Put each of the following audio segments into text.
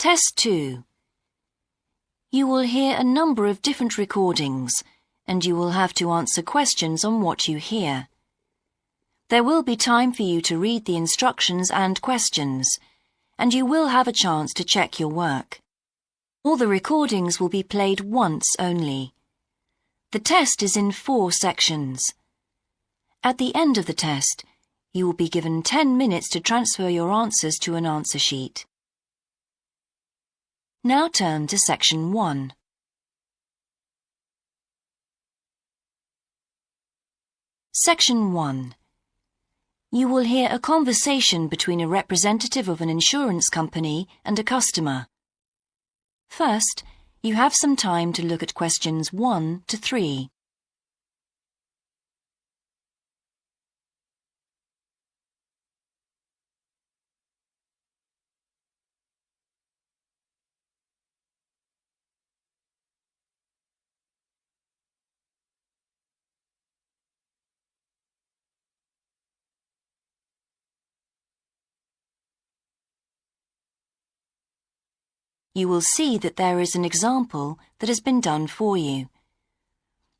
Test 2. You will hear a number of different recordings, and you will have to answer questions on what you hear. There will be time for you to read the instructions and questions, and you will have a chance to check your work. All the recordings will be played once only. The test is in 4 sections. At the end of the test, you will be given 10 minutes to transfer your answers to an answer sheet. Now turn to Section 1. Section 1. You will hear a conversation between a representative of an insurance company and a customer. First, you have some time to look at questions 1 to 3. You will see that there is an example that has been done for you.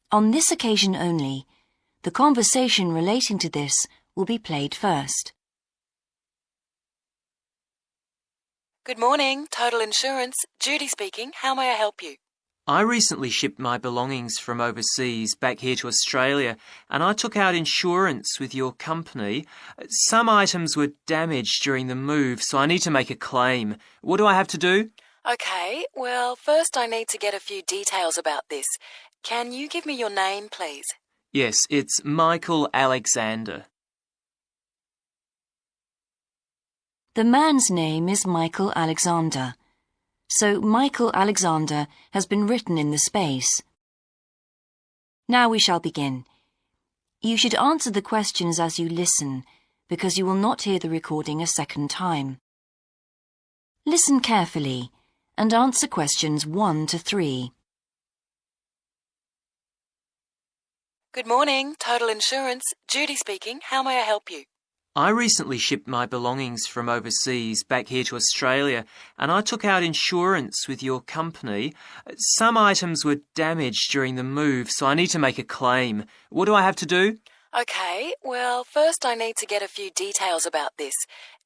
On this occasion only, the conversation relating to this will be played first. Good morning, Total Insurance. Judy speaking. How may I help you? I recently shipped my belongings from overseas back here to Australia, and I took out insurance with your company. Some items were damaged during the move, so I need to make a claim. What do I have to do? Okay, well, first I need to get a few details about this. Can you give me your name, please? Yes, it's Michael Alexander. The man's name is Michael Alexander, so Michael Alexander has been written in the space. Now we shall begin. You should answer the questions as you listen, because you will not hear the recording a second time. Listen carefully and answer questions 1 to 3. Good morning, Total Insurance. Judy speaking. How may I help you? I recently shipped my belongings from overseas back here to Australia, and I took out insurance with your company. Some items were damaged during the move, so I need to make a claim. What do I have to do? Okay, well, first I need to get a few details about this.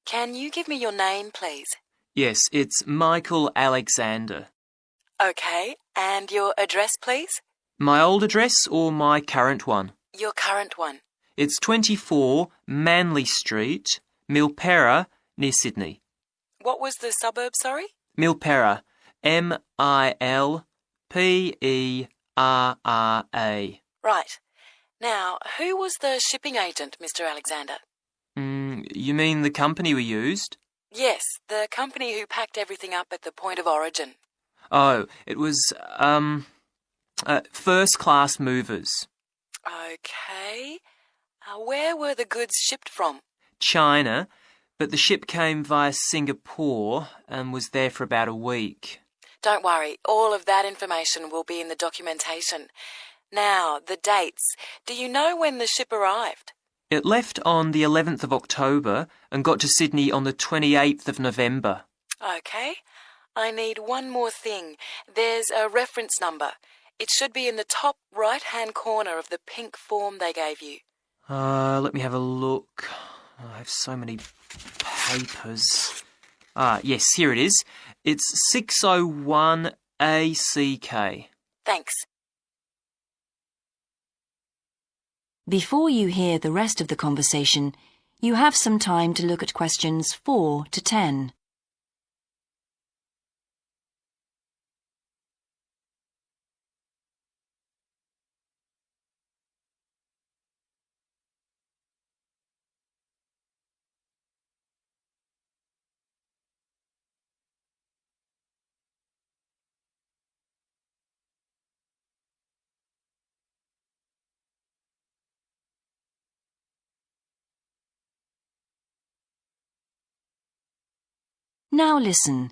Can you give me your name, please? Yes, it's Michael Alexander. Okay, and your address, please? My old address or my current one? Your current one. It's 24 Manly Street, Milperra, near Sydney. What was the suburb, sorry? Milperra, Milperra. Right. Now, who was the shipping agent, Mr. Alexander? You mean the company we used? Yes, the company who packed everything up at the point of origin. Oh, it was, First Class Movers. Okay. Where were the goods shipped from? China, but the ship came via Singapore and was there for about a week. Don't worry, all of that information will be in the documentation. Now, the dates. Do you know when the ship arrived? It left on the 11th of October and got to Sydney on the 28th of November. Okay. I need one more thing. There's a reference number. It should be in the top right-hand corner of the pink form they gave you. Let me have a look. I have so many papers. Yes, here it is. It's 601ACK. Thanks. Before you hear the rest of the conversation, you have some time to look at questions 4 to 10. Now listen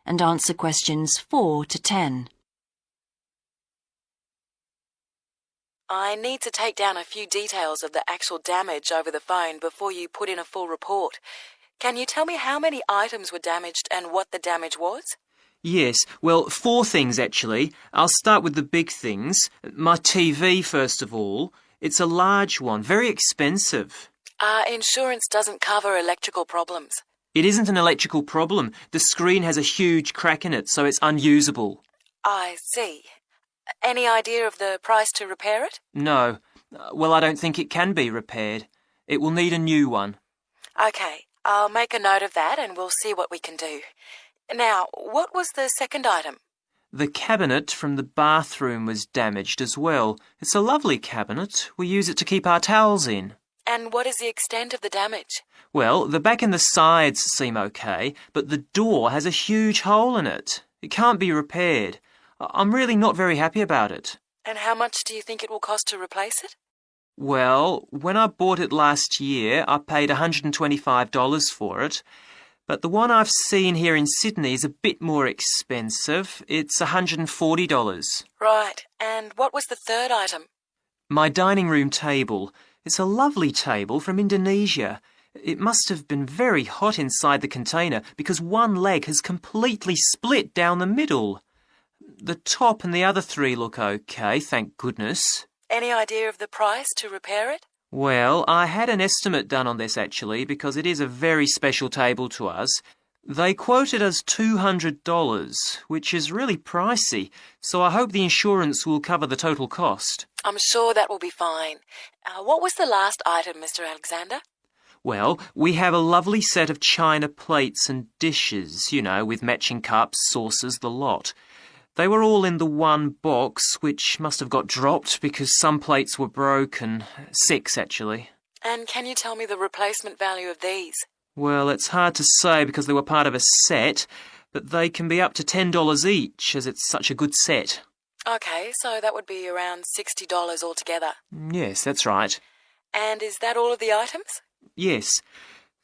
and answer questions 4 to 10. I need to take down a few details of the actual damage over the phone before you put in a full report. Can you tell me how many items were damaged and what the damage was? Yes, well, 4 things actually. I'll start with the big things. My TV, first of all. It's a large one, very expensive. Insurance doesn't cover electrical problems. It isn't an electrical problem. The screen has a huge crack in it, so it's unusable. I see. Any idea of the price to repair it? No. Well, I don't think it can be repaired. It will need a new one. Okay, I'll make a note of that and we'll see what we can do. Now, what was the second item? The cabinet from the bathroom was damaged as well. It's a lovely cabinet. We use it to keep our towels in. And what is the extent of the damage? Well, the back and the sides seem okay, but the door has a huge hole in it. It can't be repaired. I'm really not very happy about it. And how much do you think it will cost to replace it? Well, when I bought it last year, I paid $125 for it. But the one I've seen here in Sydney is a bit more expensive. It's $140. Right. And what was the third item? My dining room table. It's a lovely table from Indonesia. It must have been very hot inside the container because one leg has completely split down the middle. The top and the other 3 look okay, thank goodness. Any idea of the price to repair it? Well, I had an estimate done on this actually because it is a very special table to us. They quoted us $200, which is really pricey, so I hope the insurance will cover the total cost. I'm sure that will be fine. What was the last item, Mr. Alexander? Well, we have a lovely set of china plates and dishes, with matching cups, saucers, the lot. They were all in the one box, which must have got dropped because some plates were broken. 6, actually. And can you tell me the replacement value of these? Well, it's hard to say because they were part of a set, but they can be up to $10 each, as it's such a good set. Okay, so that would be around $60 altogether. Yes, that's right. And is that all of the items? Yes.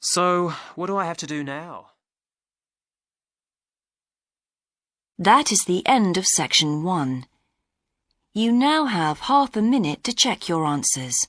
So, what do I have to do now? That is the end of section 1. You now have half a minute to check your answers.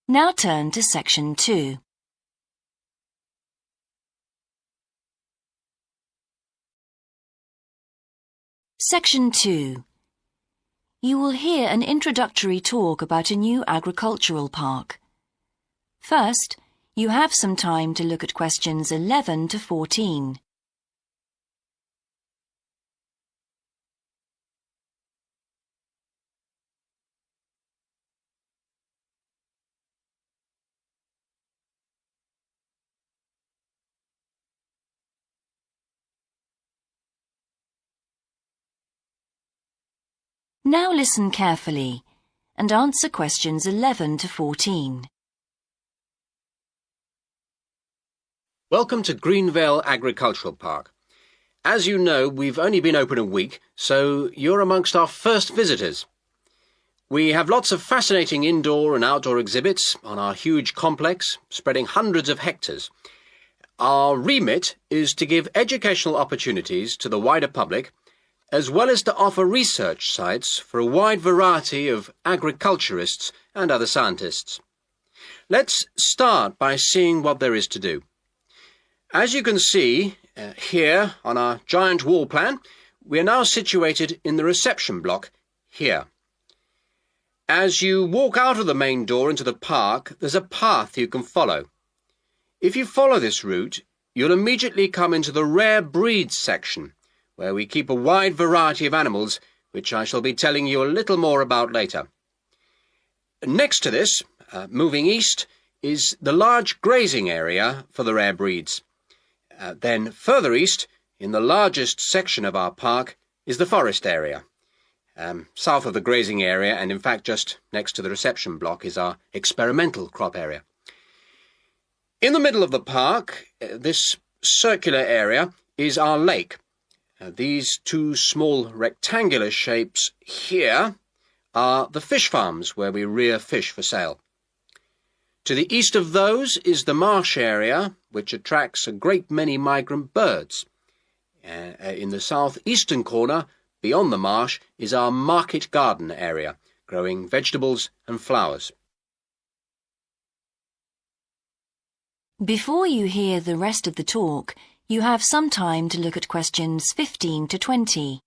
Now turn to section 2. Section 2. You will hear an introductory talk about a new agricultural park. First, you have some time to look at questions 11 to 14. Now listen carefully and answer questions 11 to 14. Welcome to Greenvale Agricultural Park. As you know, we've only been open a week, so you're amongst our first visitors. We have lots of fascinating indoor and outdoor exhibits on our huge complex, spreading hundreds of hectares. Our remit is to give educational opportunities to the wider public, as well as to offer research sites for a wide variety of agriculturists and other scientists. Let's start by seeing what there is to do. As you can see here on our giant wall plan, we are now situated in the reception block here. As you walk out of the main door into the park, there's a path you can follow. If you follow this route, you'll immediately come into the rare breeds section, where we keep a wide variety of animals, which I shall be telling you a little more about later. Next to this, moving east, is the large grazing area for the rare breeds. Then further east, in the largest section of our park, is the forest area. South of the grazing area, and in fact just next to the reception block, is our experimental crop area. In the middle of the park, this circular area, is our lake. These two small rectangular shapes here are the fish farms where we rear fish for sale. To the east of those is the marsh area, which attracts a great many migrant birds. In the southeastern corner, beyond the marsh, is our market garden area, growing vegetables and flowers. Before you hear the rest of the talk, you have some time to look at questions 15 to 20.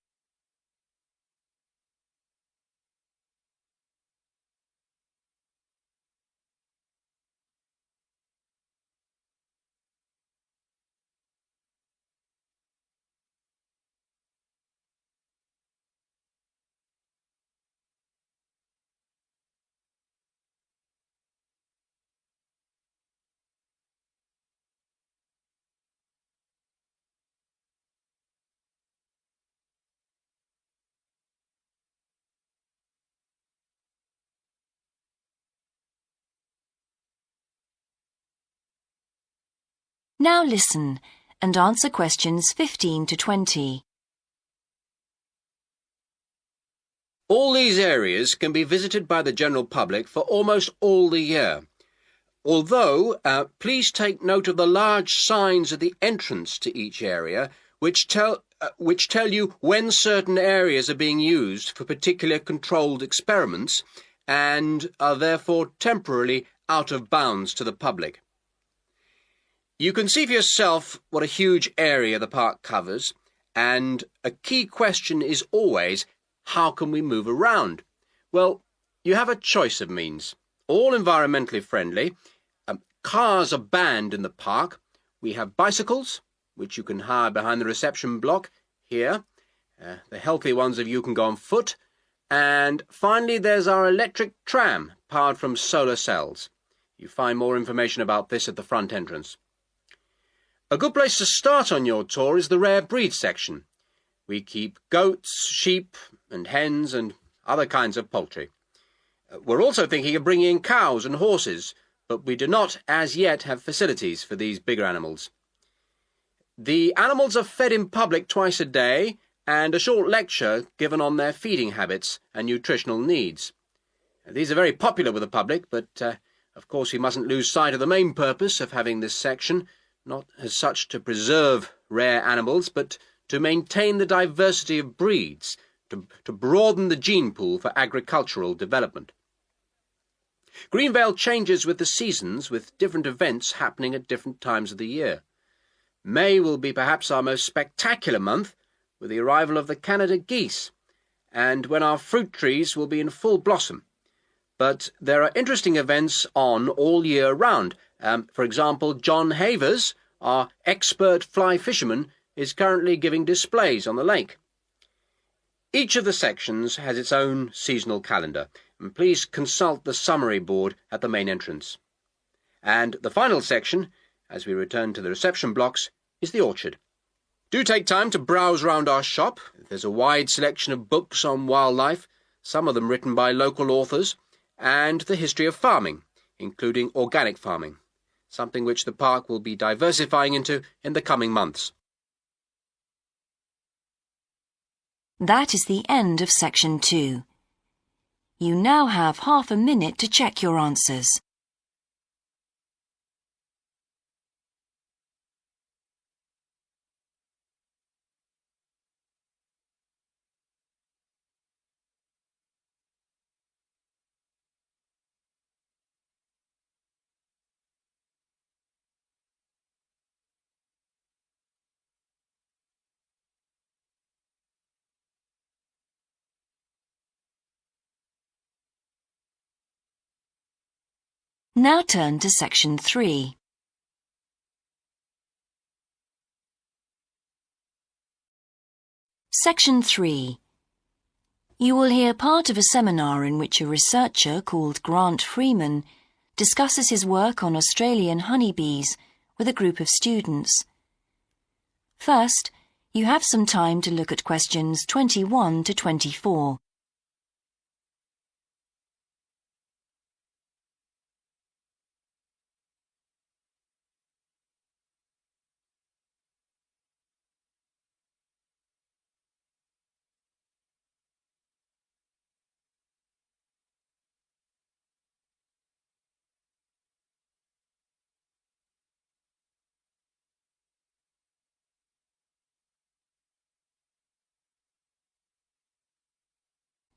Now listen and answer questions 15 to 20. All these areas can be visited by the general public for almost all the year. Although, please take note of the large signs at the entrance to each area, which tell you when certain areas are being used for particular controlled experiments and are therefore temporarily out of bounds to the public. You can see for yourself what a huge area the park covers, and a key question is always, how can we move around? Well, you have a choice of means, all environmentally friendly. Cars are banned in the park. We have bicycles, which you can hire behind the reception block here. The healthy ones of you can go on foot. And finally, there's our electric tram, powered from solar cells. You find more information about this at the front entrance. A good place to start on your tour is the rare breed section. We keep goats, sheep, and hens, and other kinds of poultry. We're also thinking of bringing in cows and horses, but we do not, as yet, have facilities for these bigger animals. The animals are fed in public twice a day, and a short lecture given on their feeding habits and nutritional needs. These are very popular with the public, but, of course, we mustn't lose sight of the main purpose of having this section, not as such to preserve rare animals, but to maintain the diversity of breeds, to broaden the gene pool for agricultural development. Greenvale changes with the seasons, with different events happening at different times of the year. May will be perhaps our most spectacular month, with the arrival of the Canada geese, and when our fruit trees will be in full blossom. But there are interesting events on all year round. For example, John Havers, our expert fly fisherman, is currently giving displays on the lake. Each of the sections has its own seasonal calendar, and please consult the summary board at the main entrance. And the final section, as we return to the reception blocks, is the orchard. Do take time to browse round our shop. There's a wide selection of books on wildlife, some of them written by local authors, and the history of farming, including organic farming, something which the park will be diversifying into in the coming months. That is the end of section 2. You now have half a minute to check your answers. Now turn to section 3. Section 3. You will hear part of a seminar in which a researcher called Grant Freeman discusses his work on Australian honeybees with a group of students. First, you have some time to look at questions 21 to 24.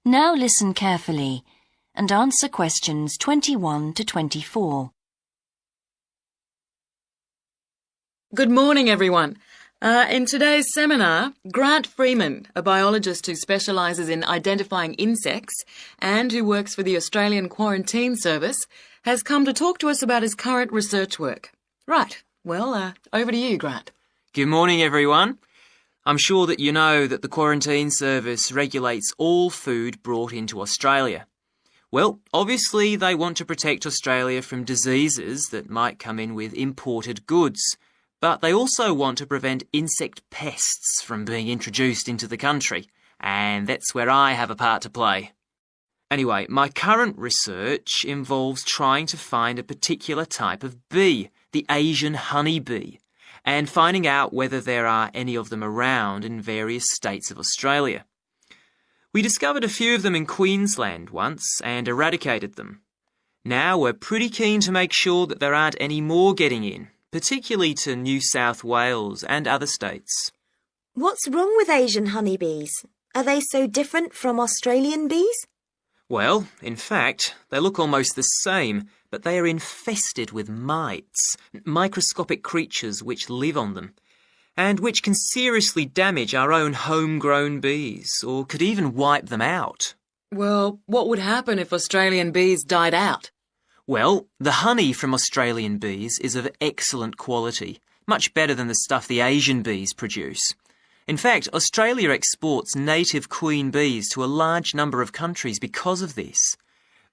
Now listen carefully and answer questions 21 to 24. Good morning, everyone. In today's seminar, Grant Freeman, a biologist who specialises in identifying insects and who works for the Australian Quarantine Service, has come to talk to us about his current research work. Right, well, over to you, Grant. Good morning, everyone. I'm sure that you know that the Quarantine Service regulates all food brought into Australia. Well, obviously they want to protect Australia from diseases that might come in with imported goods, but they also want to prevent insect pests from being introduced into the country, and that's where I have a part to play. Anyway, my current research involves trying to find a particular type of bee, the Asian honeybee, and finding out whether there are any of them around in various states of Australia. We discovered a few of them in Queensland once and eradicated them. Now we're pretty keen to make sure that there aren't any more getting in, particularly to New South Wales and other states. What's wrong with Asian honeybees? Are they so different from Australian bees? Well, in fact, they look almost the same, but they are infested with mites, microscopic creatures which live on them, and which can seriously damage our own homegrown bees, or could even wipe them out. Well, what would happen if Australian bees died out? Well, the honey from Australian bees is of excellent quality, much better than the stuff the Asian bees produce. In fact, Australia exports native queen bees to a large number of countries because of this.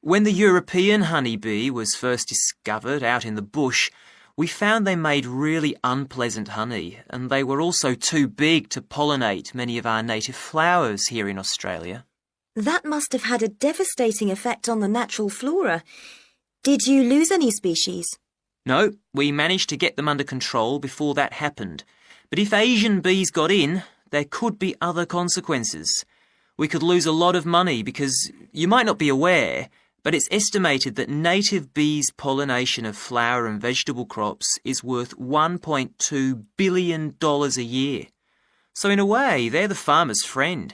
When the European honeybee was first discovered out in the bush, we found they made really unpleasant honey, and they were also too big to pollinate many of our native flowers here in Australia. That must have had a devastating effect on the natural flora. Did you lose any species? No, we managed to get them under control before that happened. But if Asian bees got in, there could be other consequences. We could lose a lot of money because, you might not be aware, but it's estimated that native bees' pollination of flower and vegetable crops is worth $1.2 billion a year. So in a way, they're the farmer's friend.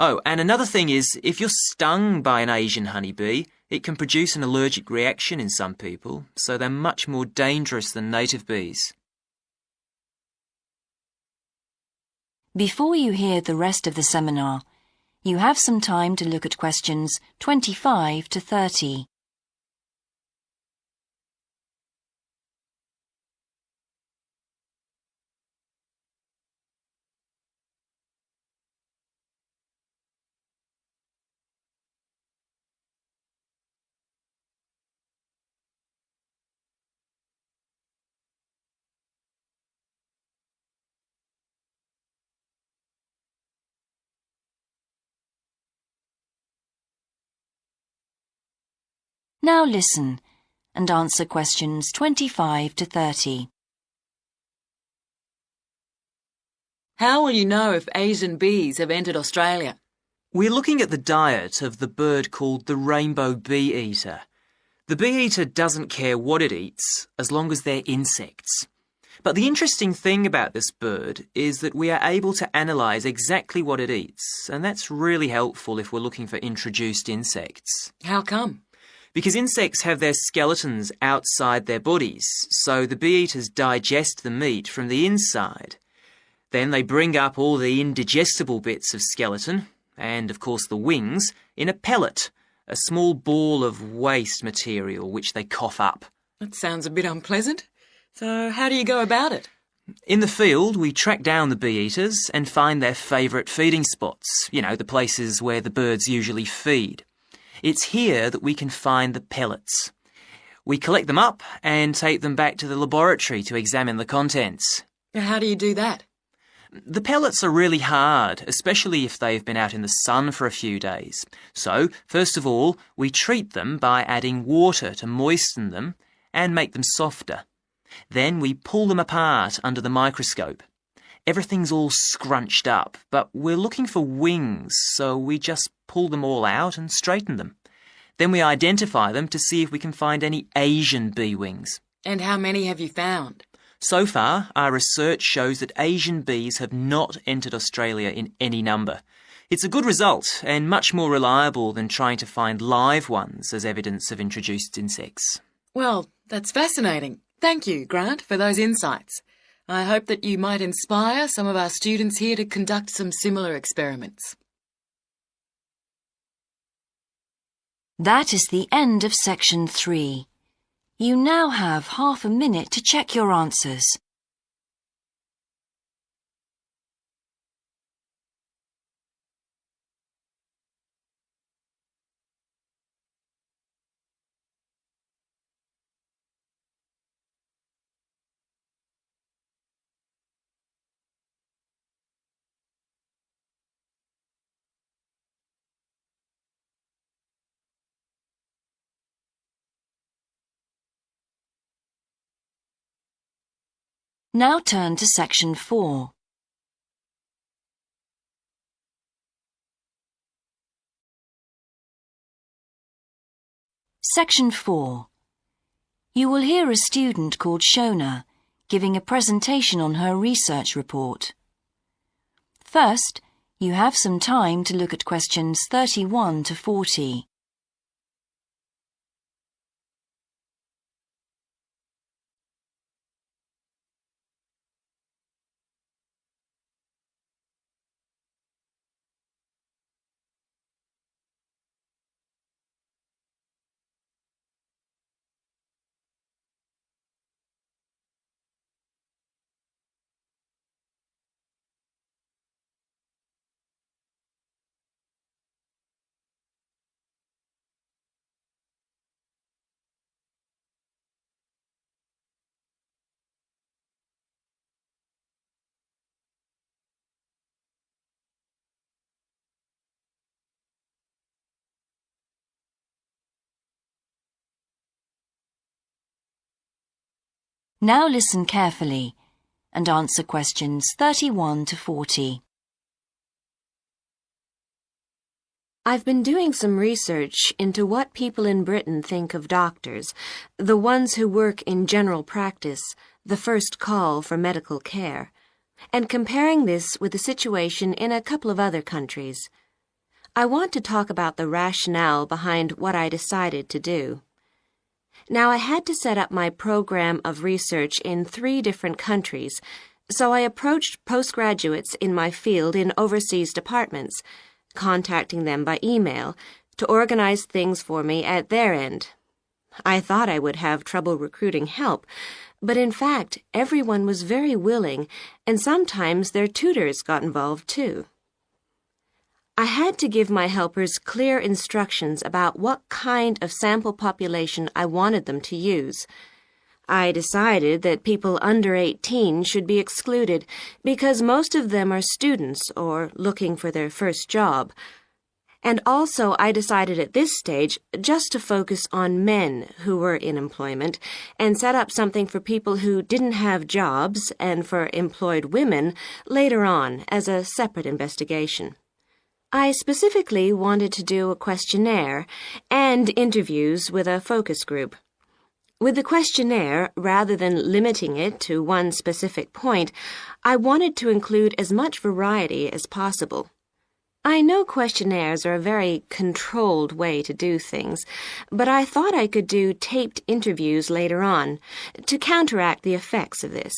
Oh, and another thing is, if you're stung by an Asian honeybee, it can produce an allergic reaction in some people, so they're much more dangerous than native bees. Before you hear the rest of the seminar, you have some time to look at questions 25 to 30. Now listen and answer questions 25 to 30. How will you know if Asian bees have entered Australia? We're looking at the diet of the bird called the rainbow bee-eater. The bee-eater doesn't care what it eats as long as they're insects. But the interesting thing about this bird is that we are able to analyse exactly what it eats, and that's really helpful if we're looking for introduced insects. How come? Because insects have their skeletons outside their bodies, so the bee-eaters digest the meat from the inside. Then they bring up all the indigestible bits of skeleton, and of course the wings, in a pellet, a small ball of waste material which they cough up. That sounds a bit unpleasant. So how do you go about it? In the field, we track down the bee-eaters and find their favourite feeding spots, the places where the birds usually feed. It's here that we can find the pellets. We collect them up and take them back to the laboratory to examine the contents. How do you do that? The pellets are really hard, especially if they've been out in the sun for a few days. So, first of all, we treat them by adding water to moisten them and make them softer. Then we pull them apart under the microscope. Everything's all scrunched up, but we're looking for wings, so we just pull them all out and straighten them. Then we identify them to see if we can find any Asian bee wings. And how many have you found? So far, our research shows that Asian bees have not entered Australia in any number. It's a good result and much more reliable than trying to find live ones as evidence of introduced insects. Well, that's fascinating. Thank you, Grant, for those insights. I hope that you might inspire some of our students here to conduct some similar experiments. That is the end of section 3. You now have half a minute to check your answers. Now turn to section 4. Section 4. You will hear a student called Shona giving a presentation on her research report. First, you have some time to look at questions 31 to 40. Now listen carefully and answer questions 31 to 40. I've been doing some research into what people in Britain think of doctors, the ones who work in general practice, the first call for medical care, and comparing this with the situation in a couple of other countries. I want to talk about the rationale behind what I decided to do. Now, I had to set up my program of research in 3 different countries, so I approached postgraduates in my field in overseas departments, contacting them by email to organize things for me at their end. I thought I would have trouble recruiting help, but in fact, everyone was very willing, and sometimes their tutors got involved too. I had to give my helpers clear instructions about what kind of sample population I wanted them to use. I decided that people under 18 should be excluded because most of them are students or looking for their first job. And also I decided at this stage just to focus on men who were in employment and set up something for people who didn't have jobs and for employed women later on as a separate investigation. I specifically wanted to do a questionnaire and interviews with a focus group. With the questionnaire, rather than limiting it to one specific point, I wanted to include as much variety as possible. I know questionnaires are a very controlled way to do things, but I thought I could do taped interviews later on to counteract the effects of this.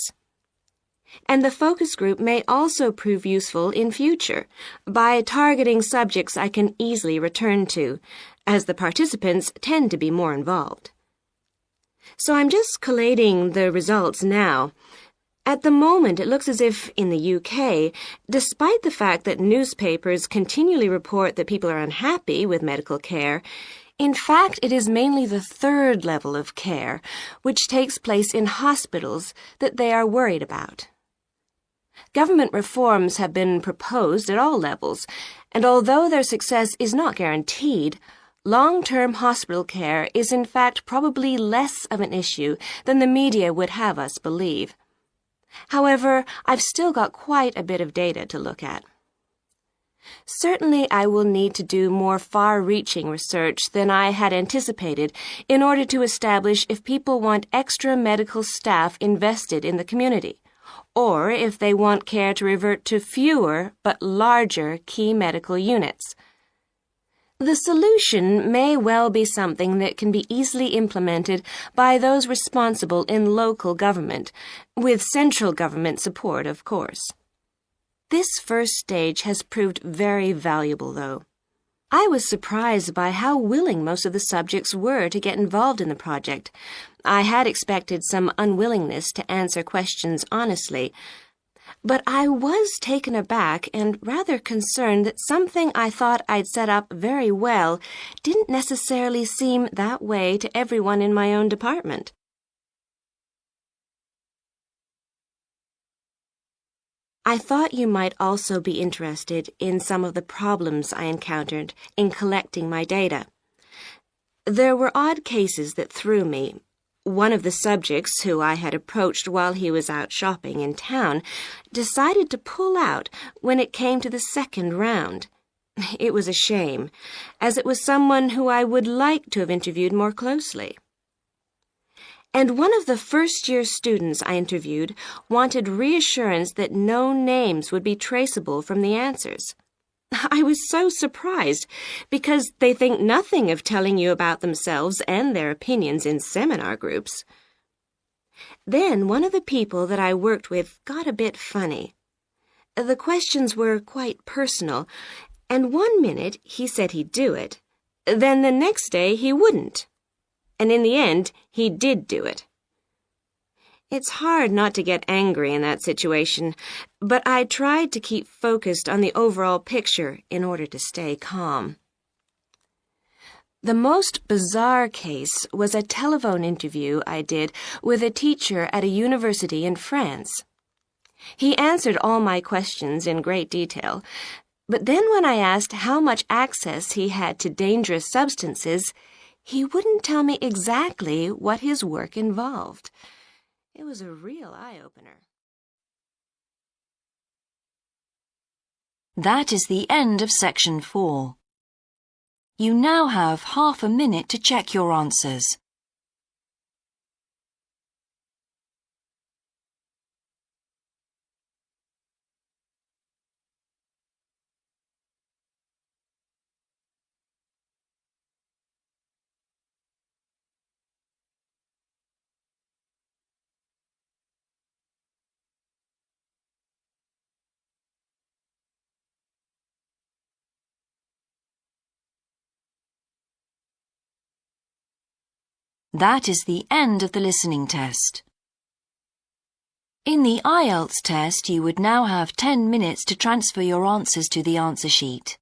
And the focus group may also prove useful in future by targeting subjects I can easily return to, as the participants tend to be more involved. So I'm just collating the results now. At the moment, it looks as if, in the UK, despite the fact that newspapers continually report that people are unhappy with medical care, in fact, it is mainly the 3rd level of care, which takes place in hospitals, that they are worried about. Government reforms have been proposed at all levels, and although their success is not guaranteed, long-term hospital care is in fact probably less of an issue than the media would have us believe. However, I've still got quite a bit of data to look at. Certainly, I will need to do more far-reaching research than I had anticipated in order to establish if people want extra medical staff invested in the community, or if they want care to revert to fewer but larger key medical units. The solution may well be something that can be easily implemented by those responsible in local government, with central government support, of course. This first stage has proved very valuable, though. I was surprised by how willing most of the subjects were to get involved in the project. I had expected some unwillingness to answer questions honestly, but I was taken aback and rather concerned that something I thought I'd set up very well didn't necessarily seem that way to everyone in my own department. I thought you might also be interested in some of the problems I encountered in collecting my data. There were odd cases that threw me. One of the subjects who I had approached while he was out shopping in town decided to pull out when it came to the second round. It was a shame, as it was someone who I would like to have interviewed more closely. And one of the first-year students I interviewed wanted reassurance that no names would be traceable from the answers. I was so surprised, because they think nothing of telling you about themselves and their opinions in seminar groups. Then one of the people that I worked with got a bit funny. The questions were quite personal, and one minute he said he'd do it, then the next day he wouldn't. And in the end, he did do it. It's hard not to get angry in that situation, but I tried to keep focused on the overall picture in order to stay calm. The most bizarre case was a telephone interview I did with a teacher at a university in France. He answered all my questions in great detail, but then when I asked how much access he had to dangerous substances, he wouldn't tell me exactly what his work involved. It was a real eye-opener. That is the end of section 4. You now have half a minute to check your answers. That is the end of the listening test. In the IELTS test, you would now have 10 minutes to transfer your answers to the answer sheet.